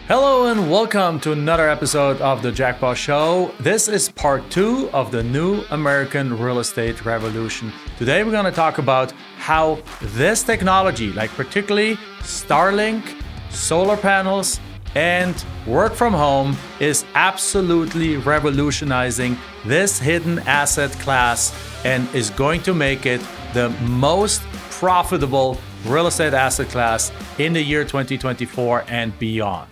Hello and welcome to another episode of the Jack Bosch Show. This is part 2 of the new American real estate revolution. Today we're going to talk about how this technology, like particularly Starlink, solar panels, and work from home is absolutely revolutionizing this hidden asset class and is going to make it the most profitable real estate asset class in the year 2024 and beyond.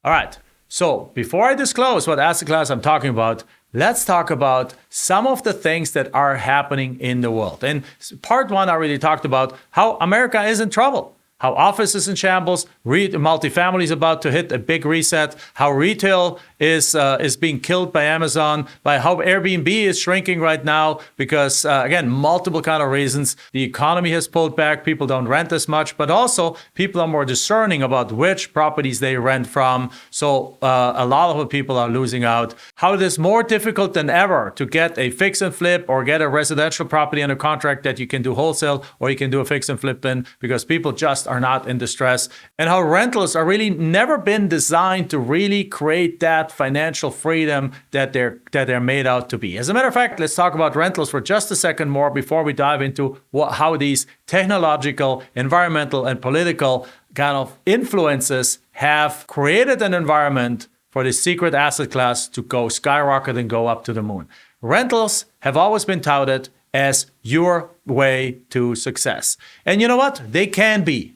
All right, so before I disclose what asset class I'm talking about, let's talk about some of the things that are happening in the world. In part 1, I already talked about how America is in trouble, how office is in shambles, multifamily is about to hit a big reset, how retail is being killed by Amazon, by how Airbnb is shrinking right now because, again, multiple kind of reasons. The economy has pulled back, people don't rent as much, but also people are more discerning about which properties they rent from. So a lot of the people are losing out. How it is more difficult than ever to get a fix and flip or get a residential property under contract that you can do wholesale or you can do a fix and flip in because people just are not in distress, and how rentals are really never been designed to really create that financial freedom that they're made out to be. As a matter of fact, let's talk about rentals for just a second more before we dive into how these technological, environmental, and political kind of influences have created an environment for the secret asset class to go skyrocket and go up to the moon. Rentals have always been touted as your way to success. And you know what? They can be,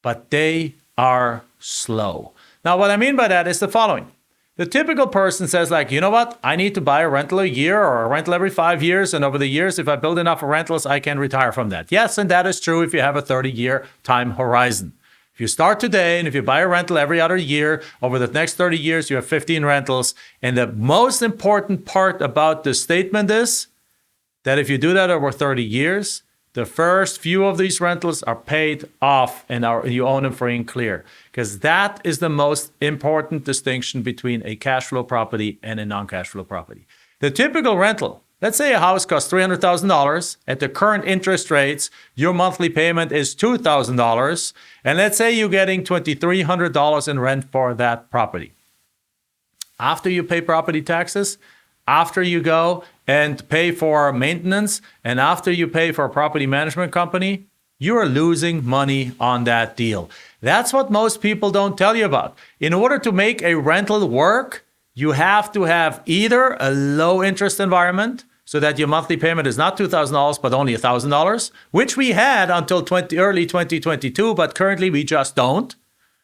but they are slow. Now, what I mean by that is the following. The typical person says, like, you know what? I need to buy a rental a year or a rental every 5 years. And over the years, if I build enough rentals, I can retire from that. Yes, and that is true if you have a 30-year time horizon. If you start today and if you buy a rental every other year, over the next 30 years, you have 15 rentals. And the most important part about this statement is that if you do that over 30 years, the first few of these rentals are paid off and you own them free and clear. Because that is the most important distinction between a cash flow property and a non-cash flow property. The typical rental, let's say a house costs $300,000. At the current interest rates, your monthly payment is $2,000. And let's say you're getting $2,300 in rent for that property. After you pay property taxes, after you go and pay for maintenance, and after you pay for a property management company, you are losing money on that deal. That's what most people don't tell you about. In order to make a rental work, you have to have either a low interest environment so that your monthly payment is not $2,000 but only $1,000, which we had until early 2022, but currently we just don't.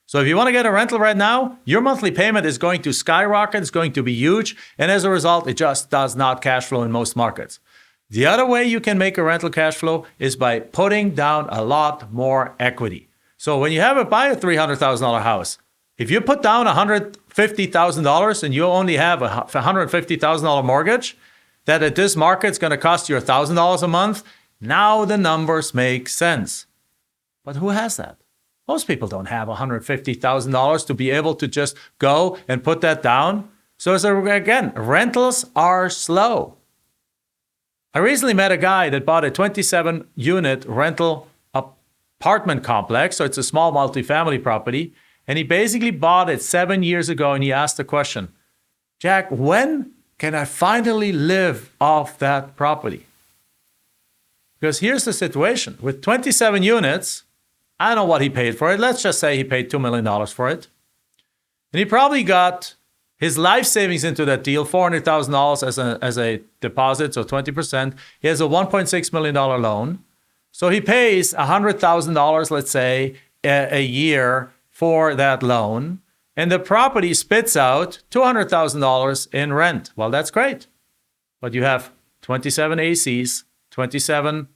So if you want to get a rental right now, your monthly payment is going to skyrocket, it's going to be huge, and as a result, it just does not cash flow in most markets. The other way you can make a rental cash flow is by putting down a lot more equity. So when you buy a $300,000 house, if you put down $150,000 and you only have a $150,000 mortgage, that at this market is going to cost you $1,000 a month, now the numbers make sense. But who has that? Most people don't have $150,000 to be able to just go and put that down. So again, rentals are slow. I recently met a guy that bought a 27-unit rental apartment complex. So it's a small multifamily property. And he basically bought it 7 years ago. And he asked the question, Jack, when can I finally live off that property? Because here's the situation. With 27 units, I don't know what he paid for it. Let's just say he paid $2 million for it. And he probably got his life savings into that deal, $400,000 as a deposit, so 20%. He has a $1.6 million loan. So he pays $100,000, let's say, a year for that loan. And the property spits out $200,000 in rent. Well, that's great. But you have 27 ACs, 27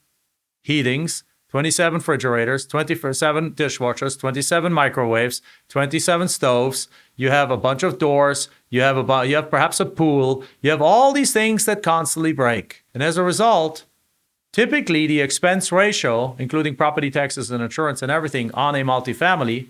heatings, 27 refrigerators, 27 dishwashers, 27 microwaves, 27 stoves. You have a bunch of doors. You have perhaps a pool. You have all these things that constantly break. And as a result, typically the expense ratio, including property taxes and insurance and everything on a multifamily,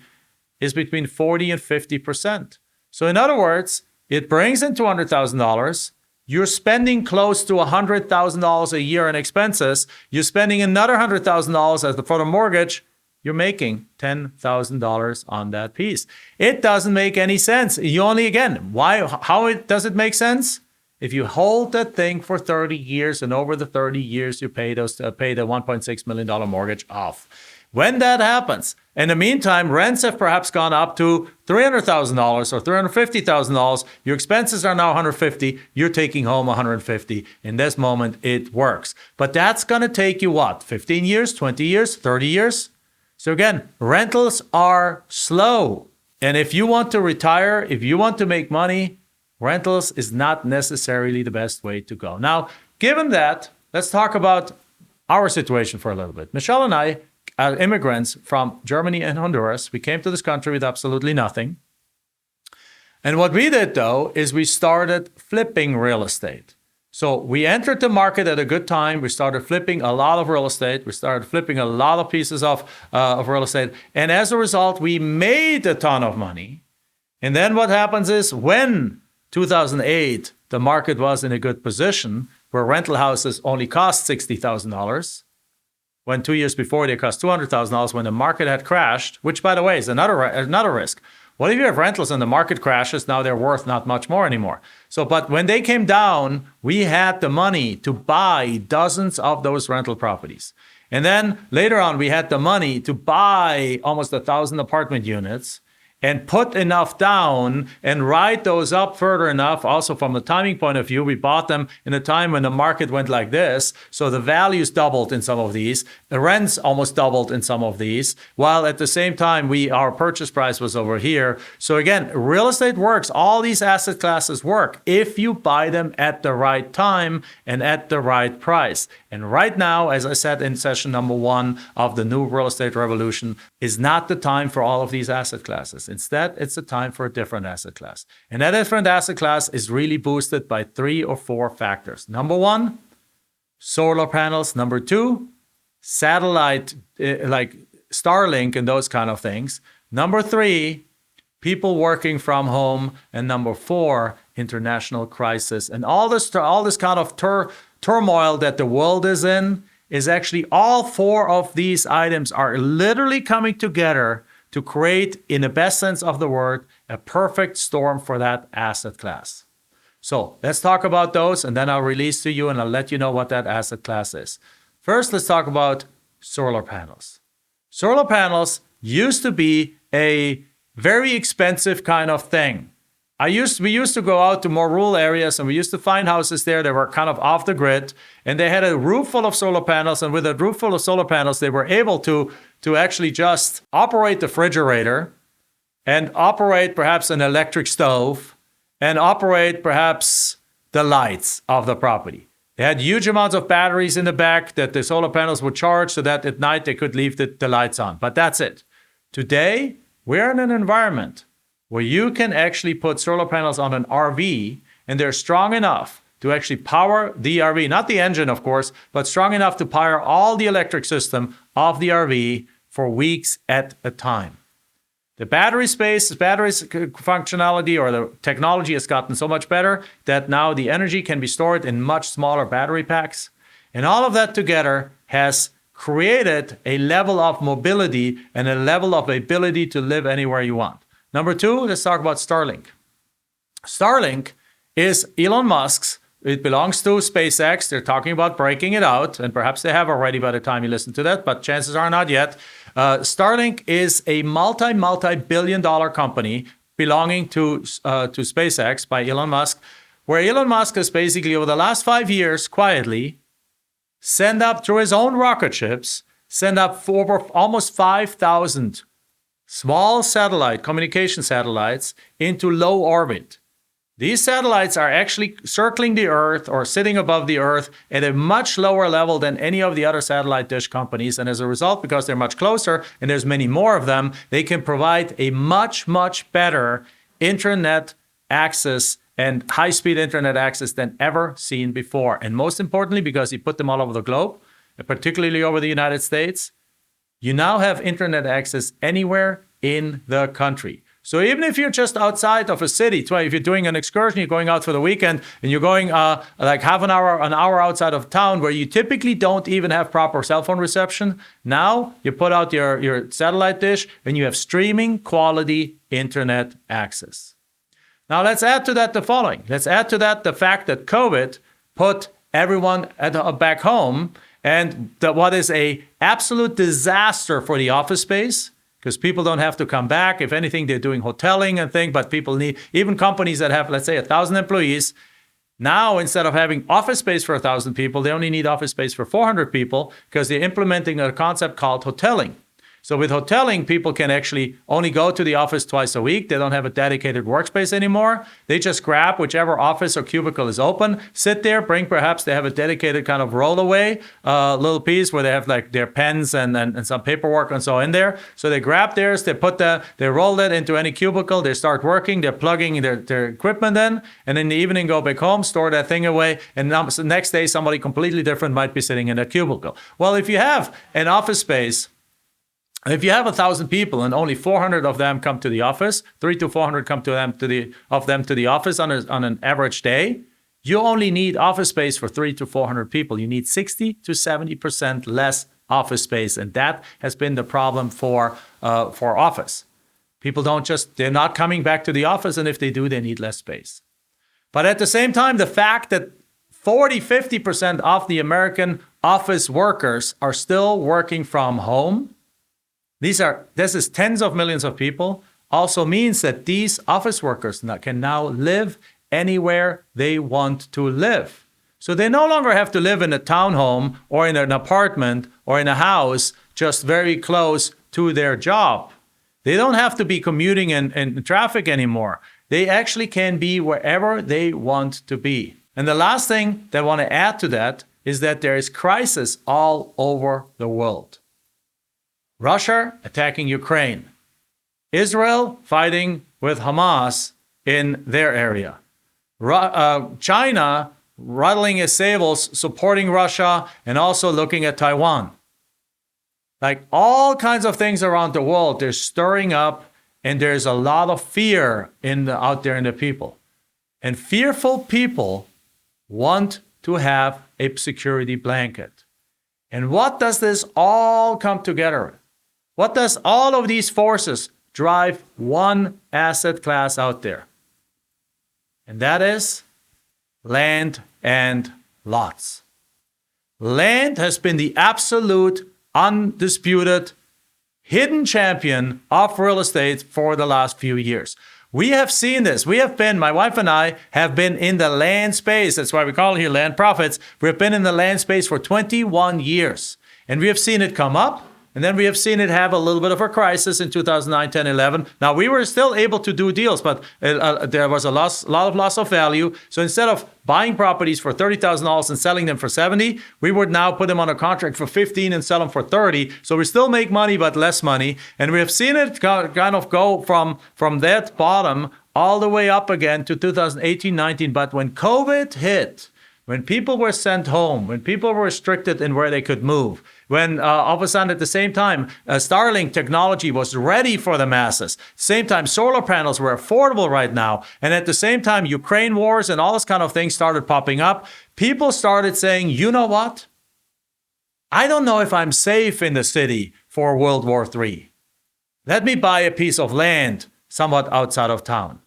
is between 40 and 50%. So in other words, it brings in $200,000. You're spending close to $100,000 a year in expenses. You're spending another $100,000 for the mortgage. you're making $10,000 on that piece. It doesn't make any sense. You only, again, does it make sense? If you hold that thing for 30 years and over the 30 years you pay the $1.6 million mortgage off. When that happens, in the meantime, rents have perhaps gone up to $300,000 or $350,000. Your expenses are now $150,000. You're taking home $150,000. In this moment, it works. But that's going to take you what? 15 years, 20 years, 30 years? So again, rentals are slow. And if you want to retire, if you want to make money, rentals is not necessarily the best way to go. Now, given that, let's talk about our situation for a little bit. Michelle and I, immigrants from Germany and Honduras, we came to this country with absolutely nothing. And what we did, though, is we started flipping real estate. So we entered the market at a good time. We started flipping a lot of real estate. We started flipping a lot of pieces of real estate. And as a result, we made a ton of money. And then what happens is when 2008, the market was in a good position where rental houses only cost $60,000, when 2 years before they cost $200,000, when the market had crashed, which, by the way, is another risk. What if you have rentals and the market crashes? Now they're worth not much more anymore. But when they came down, we had the money to buy dozens of those rental properties. And then later on, we had the money to buy almost 1,000 apartment units and put enough down and ride those up further enough. Also, from the timing point of view, we bought them in a time when the market went like this. So the values doubled in some of these. The rents almost doubled in some of these, while at the same time, our purchase price was over here. So again, real estate works. All these asset classes work if you buy them at the right time and at the right price. And right now, as I said in session number 1 of the new real estate revolution, is not the time for all of these asset classes. Instead, it's a time for a different asset class. And that different asset class is really boosted by 3 or 4 factors. Number 1, solar panels. Number 2, satellite, like Starlink and those kind of things. Number 3, people working from home. And number 4, international crisis. And all this kind of turmoil that the world is in is actually all 4 of these items are literally coming together to create, in the best sense of the word, a perfect storm for that asset class. So let's talk about those, and then I'll release to you and I'll let you know what that asset class is. First, let's talk about solar panels. Solar panels used to be a very expensive kind of thing. We used to go out to more rural areas and we used to find houses there that were kind of off the grid, and they had a roof full of solar panels, and with a roof full of solar panels, they were able to actually just operate the refrigerator and operate perhaps an electric stove and operate perhaps the lights of the property. They had huge amounts of batteries in the back that the solar panels would charge so that at night they could leave the lights on. But that's it. Today, we're in an environment where you can actually put solar panels on an RV, and they're strong enough to actually power the RV, not the engine, of course, but strong enough to power all the electric system of the RV for weeks at a time. The battery functionality or the technology has gotten so much better that now the energy can be stored in much smaller battery packs. And all of that together has created a level of mobility and a level of ability to live anywhere you want. Number 2, let's talk about Starlink. Starlink is Elon Musk's. It belongs to SpaceX. They're talking about breaking it out, and perhaps they have already by the time you listen to that, but chances are not yet. Starlink is a multi-billion-dollar company belonging to SpaceX by Elon Musk, where Elon Musk has basically, over the last 5 years, quietly sent up through his own rocket ships, sent up over almost 5,000 small communication satellites into low orbit. These satellites are actually circling the Earth or sitting above the Earth at a much lower level than any of the other satellite dish companies. And as a result, because they're much closer and there's many more of them, they can provide a much, much better internet access and high-speed internet access than ever seen before. And most importantly, because he put them all over the globe, particularly over the United States, you now have internet access anywhere in the country. So even if you're just outside of a city, if you're doing an excursion, you're going out for the weekend, and you're going like half an hour outside of town where you typically don't even have proper cell phone reception, now you put out your satellite dish and you have streaming quality internet access. Now let's add to that the following. Let's add to that the fact that COVID put everyone back home, and what is a absolute disaster for the office space, because people don't have to come back. If anything, they're doing hoteling and things, but people need, even companies that have, let's say, 1,000 employees, now instead of having office space for 1,000 people, they only need office space for 400 people because they're implementing a concept called hoteling. So with hoteling, people can actually only go to the office twice a week. They don't have a dedicated workspace anymore. They just grab whichever office or cubicle is open, sit there, perhaps they have a dedicated kind of rollaway little piece where they have like their pens and some paperwork and so in there. So they grab theirs, they roll it into any cubicle, they start working, they're plugging their equipment in, and in the evening go back home, store that thing away, and the next day somebody completely different might be sitting in that cubicle. Well, if you have an office space, if you have 1,000 people and only 400 of them come to the office, 300 to 400 come to them to the office on an average day, you only need office space for 300 to 400 people. You need 60 to 70% less office space, and that has been the problem for office. People they're not coming back to the office, and if they do, they need less space. But at the same time, the fact that 50% of the American office workers are still working from home, this is tens of millions of people, also means that these office workers can now live anywhere they want to live. So they no longer have to live in a townhome or in an apartment or in a house just very close to their job. They don't have to be commuting in traffic anymore. They actually can be wherever they want to be. And the last thing that I want to add to that is that there is crisis all over the world. Russia attacking Ukraine. Israel fighting with Hamas in their area. China rattling its sables, supporting Russia, and also looking at Taiwan. Like all kinds of things around the world, they're stirring up, and there's a lot of fear out there in the people. And fearful people want to have a security blanket. And what does this all come together with? What does all of these forces drive one asset class out there? And that is land and lots. Land has been the absolute, undisputed, hidden champion of real estate for the last few years. We have seen this. My wife and I have been in the land space. That's why we call it here land profits. We've been in the land space for 21 years. And we have seen it come up. And then we have seen it have a little bit of a crisis in 2009, 10, 11. Now, we were still able to do deals, but there was a lot of loss of value. So instead of buying properties for $30,000 and selling them for $70,000, we would now put them on a contract for $15,000 and sell them for $30,000. So we still make money, but less money. And we have seen it kind of go from that bottom all the way up again to 2018, 19. But when COVID hit, when people were sent home, when people were restricted in where they could move, when all of a sudden at the same time, Starlink technology was ready for the masses. Same time, solar panels were affordable right now. And at the same time, Ukraine wars and all this kind of things started popping up. People started saying, you know what? I don't know if I'm safe in the city for World War III. Let me buy a piece of land somewhat outside of town.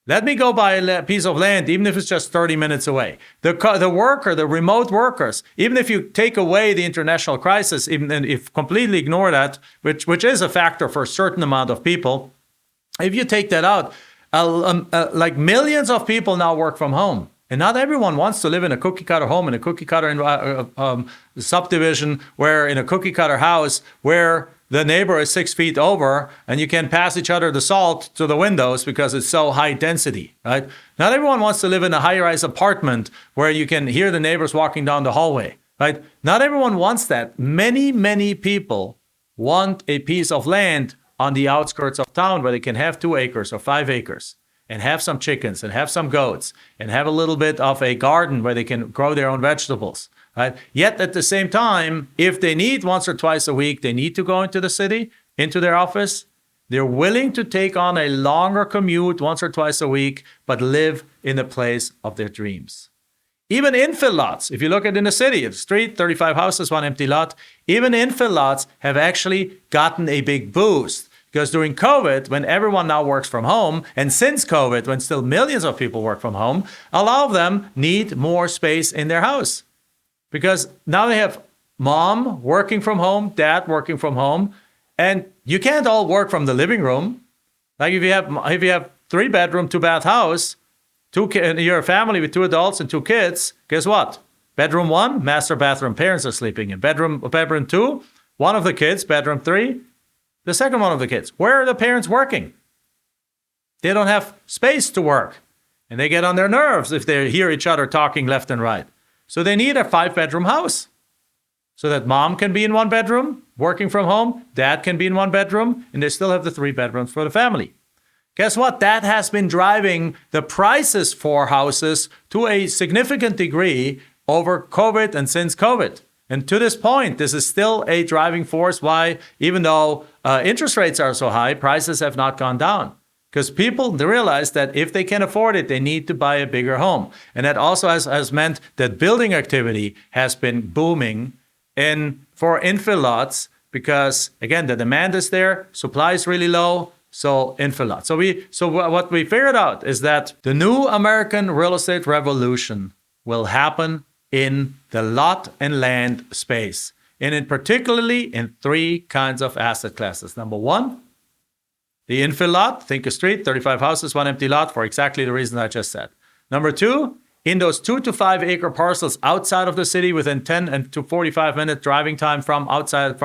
Let me go buy a piece of land, even if it's just 30 minutes away. The remote workers, even if you take away the international crisis, even if completely ignore that, which is a factor for a certain amount of people, if you take that out, like millions of people now work from home. And not everyone wants to live in a cookie cutter home, in a cookie cutter subdivision, where in a cookie cutter house, where the neighbor is 6 feet over and you can pass each other the salt to the windows because it's so high density, right? Not everyone wants to live in a high-rise apartment where you can hear the neighbors walking down the hallway, right? Not everyone wants that. Many, many people want a piece of land on the outskirts of town where they can have 2 acres or 5 acres and have some chickens and have some goats and have a little bit of a garden where they can grow their own vegetables. Right? Yet at the same time, if they need once or twice a week, they need to go into the city, into their office, They're willing to take on a longer commute once or twice a week, but live in the place of their dreams. Even infill lots, if you look at in the city, the street, 35 houses, one empty lot, even infill lots have actually gotten a big boost. Because during COVID, when everyone now works from home, and since COVID, when still millions of people work from home, a lot of them need more space in their house. Because now they have mom working from home, dad working from home, and you can't all work from the living room. Like if you have 3-bedroom, 2-bath house, you're a family with 2 adults and 2 kids, guess what? Bedroom 1, master bathroom, parents are sleeping in. Bedroom 2, one of the kids. Bedroom 3, the second one of the kids. Where are the parents working? They don't have space to work. And they get on their nerves if they hear each other talking left and right. So they need a 5-bedroom house. So that mom can be in 1 bedroom, working from home, dad can be in 1 bedroom, and they still have the 3 bedrooms for the family. Guess what? That has been driving the prices for houses to a significant degree over COVID and since COVID. And to this point, this is still a driving force why, even though interest rates are so high, prices have not gone down. Because people realize that if they can afford it, they need to buy a bigger home. And that also has meant that building activity has been booming for infill lots because, again, the demand is there, supply is really low, so infill lots. So what we figured out is that the new American real estate revolution will happen in the lot and land space, and particularly in 3 kinds of asset classes. Number 1, the infill lot, think a street, 35 houses, 1 empty lot for exactly the reason I just said. Number 2, in those 2 to 5 acre parcels outside of the city within 10 to 45 minute driving time from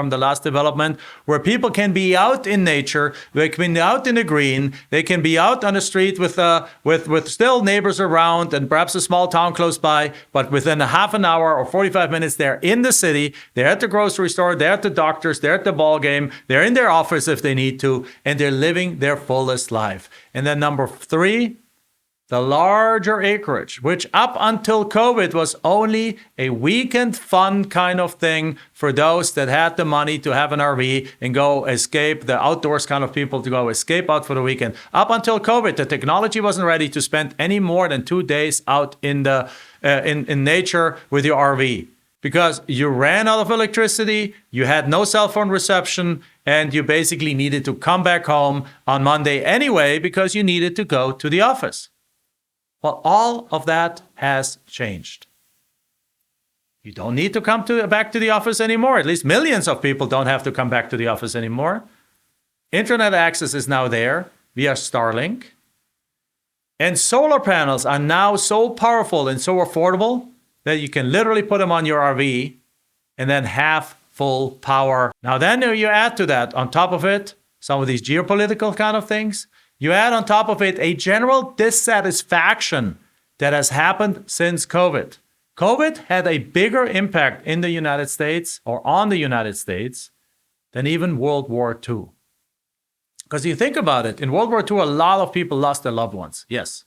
the last development, where people can be out in nature, they can be out in the green, they can be out on the street with still neighbors around and perhaps a small town close by, but within a half an hour or 45 minutes, they're in the city, they're at the grocery store, they're at the doctor's, they're at the ball game, they're in their office if they need to, and they're living their fullest life. And then number 3, the larger acreage, which up until COVID was only a weekend fun kind of thing for those that had the money to have an RV and go escape, the outdoors kind of people to go escape out for the weekend. Up until COVID, the technology wasn't ready to spend any more than 2 days out in nature with your RV. Because you ran out of electricity, you had no cell phone reception, and you basically needed to come back home on Monday anyway because you needed to go to the office. Well, all of that has changed. You don't need to come back to the office anymore. At least millions of people don't have to come back to the office anymore. Internet access is now there via Starlink. And solar panels are now so powerful and so affordable that you can literally put them on your RV and then have full power. Now then you add to that, on top of it, some of these geopolitical kind of things. You add on top of it a general dissatisfaction that has happened since COVID. COVID had a bigger impact in the United States or on the United States than even World War II. Because you think about it, in World War II, a lot of people lost their loved ones. Yes.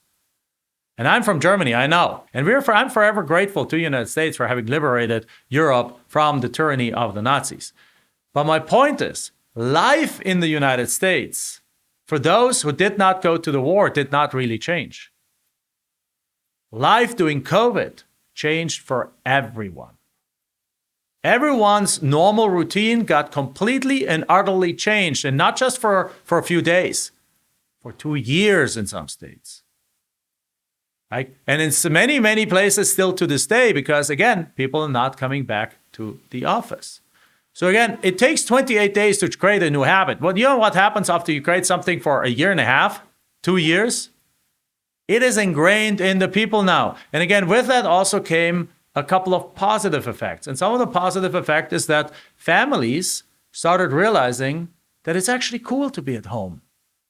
And I'm from Germany, I know. And I'm forever grateful to the United States for having liberated Europe from the tyranny of the Nazis. But my point is, life in the United States, for those who did not go to the war, did not really change. Life during COVID changed for everyone. Everyone's normal routine got completely and utterly changed, and not just for a few days, for 2 years in some states. Right? And in so many, many places still to this day, because again, people are not coming back to the office. So again, it takes 28 days to create a new habit. Well, you know what happens after you create something for a year and a half, 2 years? It is ingrained in the people now. And again, with that also came a couple of positive effects. And some of the positive effect is that families started realizing that it's actually cool to be at home.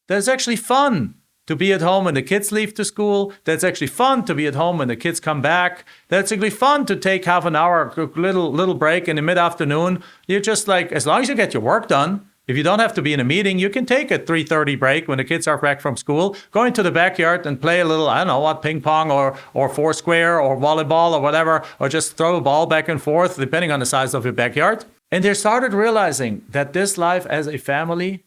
That it's actually fun to be at home when the kids leave to school. That's actually fun to be at home when the kids come back. That's actually fun to take half an hour, little break in the mid-afternoon. You're just like, as long as you get your work done, if you don't have to be in a meeting, you can take a 3:30 break when the kids are back from school, go into the backyard and play a little, I don't know what, ping pong or foursquare or volleyball or whatever, or just throw a ball back and forth, depending on the size of your backyard. And they started realizing that this life as a family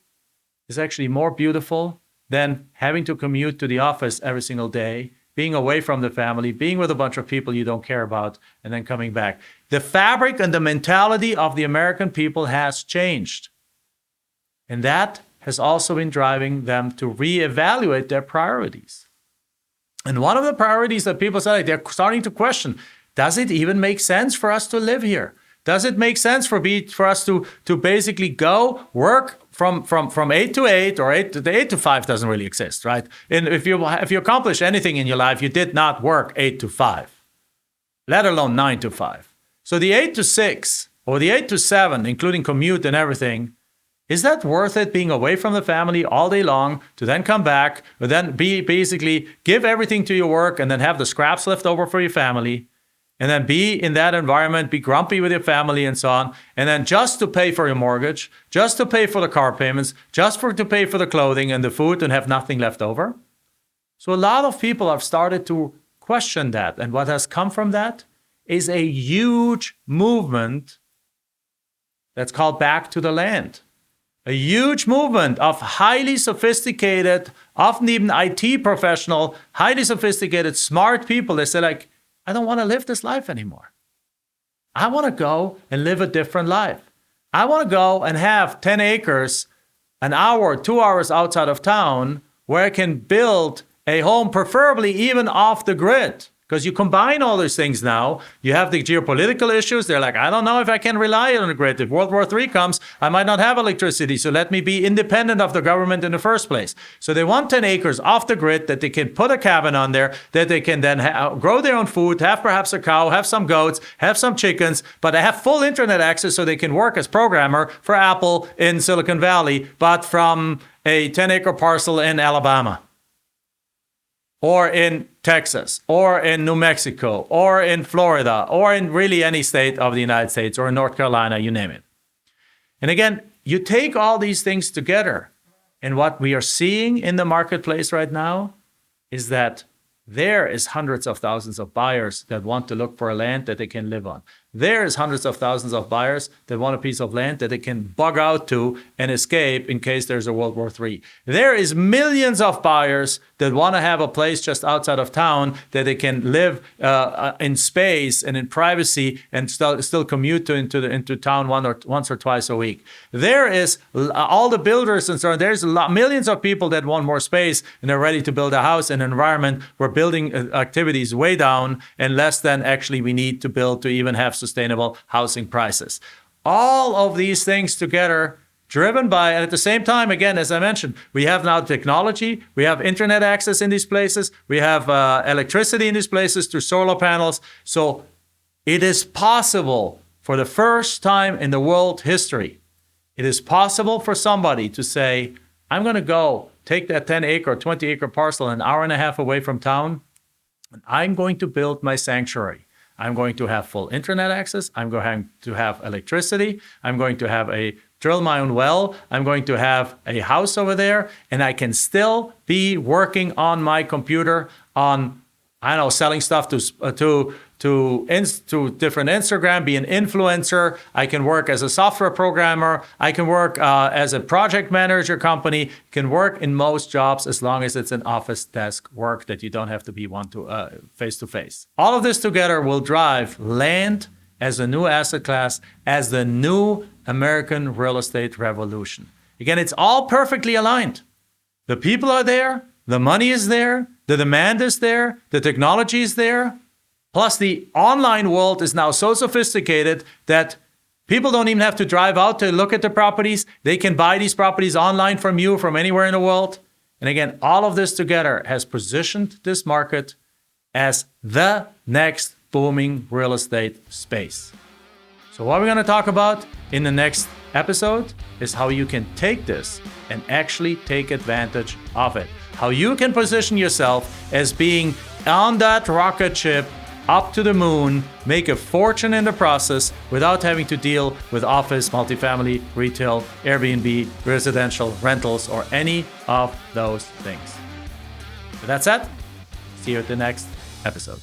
is actually more beautiful than having to commute to the office every single day, being away from the family, being with a bunch of people you don't care about, and then coming back. The fabric and the mentality of the American people has changed. And that has also been driving them to reevaluate their priorities. And one of the priorities that people say, they're starting to question, does it even make sense for us to live here? Does it make sense for us to basically go work from 8 to 8 or 8 to 5 doesn't really exist, right? And if you accomplish anything in your life, you did not work 8 to 5, let alone 9 to 5. So the 8 to 6 or the 8 to 7, including commute and everything, is that worth it, being away from the family all day long to then come back, or then basically give everything to your work and then have the scraps left over for your family, and then be in that environment, be grumpy with your family and so on, and then just to pay for your mortgage, just to pay for the car payments, to pay for the clothing and the food and have nothing left over? So a lot of people have started to question that. And what has come from that is a huge movement that's called Back to the Land. A huge movement of highly sophisticated, often even IT professional, highly sophisticated, smart people. They say, like, I don't want to live this life anymore. I want to go and live a different life. I want to go and have 10 acres, an hour, 2 hours outside of town, where I can build a home, preferably even off the grid. Because you combine all these things now, you have the geopolitical issues. They're like, I don't know if I can rely on the grid. If World War III comes, I might not have electricity. So let me be independent of the government in the first place. So they want 10 acres off the grid that they can put a cabin on there, that they can then grow their own food, have perhaps a cow, have some goats, have some chickens, but they have full internet access so they can work as programmer for Apple in Silicon Valley, but from a 10-acre parcel in Alabama, or in Texas, or in New Mexico, or in Florida, or in really any state of the United States, or in North Carolina, you name it. And again, you take all these things together, and what we are seeing in the marketplace right now is that there is hundreds of thousands of buyers that want to look for a land that they can live on. There is hundreds of thousands of buyers that want a piece of land that they can bug out to and escape in case there's a World War III. There is millions of buyers that want to have a place just outside of town that they can live in space and in privacy and still commute into town once or twice a week. There is all the builders and so on. There's millions of people that want more space and are ready to build a house in an environment where building activity is way down and less than actually we need to build to even have sustainable housing prices. All of these things together, driven by, and at the same time, again, as I mentioned, we have now technology, we have internet access in these places, we have electricity in these places through solar panels. So it is possible for the first time in the world history, it is possible for somebody to say, I'm going to go take that 10-acre or 20-acre parcel an hour and a half away from town, and I'm going to build my sanctuary. I'm going to have full internet access. I'm going to have electricity. I'm going to drill my own well. I'm going to have a house over there, and I can still be working on my computer on, I don't know, selling stuff to different Instagram, be an influencer. I can work as a software programmer. I can work as a project manager company. Can work in most jobs as long as it's an office desk work that you don't have to be face to face. All of this together will drive land as a new asset class, as the new American real estate revolution. Again, it's all perfectly aligned. The people are there. The money is there. The demand is there. The technology is there. Plus, the online world is now so sophisticated that people don't even have to drive out to look at the properties. They can buy these properties online from you from anywhere in the world. And again, all of this together has positioned this market as the next booming real estate space. So what we're going to talk about in the next episode is how you can take this and actually take advantage of it. How you can position yourself as being on that rocket ship up to the moon, make a fortune in the process without having to deal with office, multifamily, retail, Airbnb, residential, rentals, or any of those things. With that said, see you at the next episode.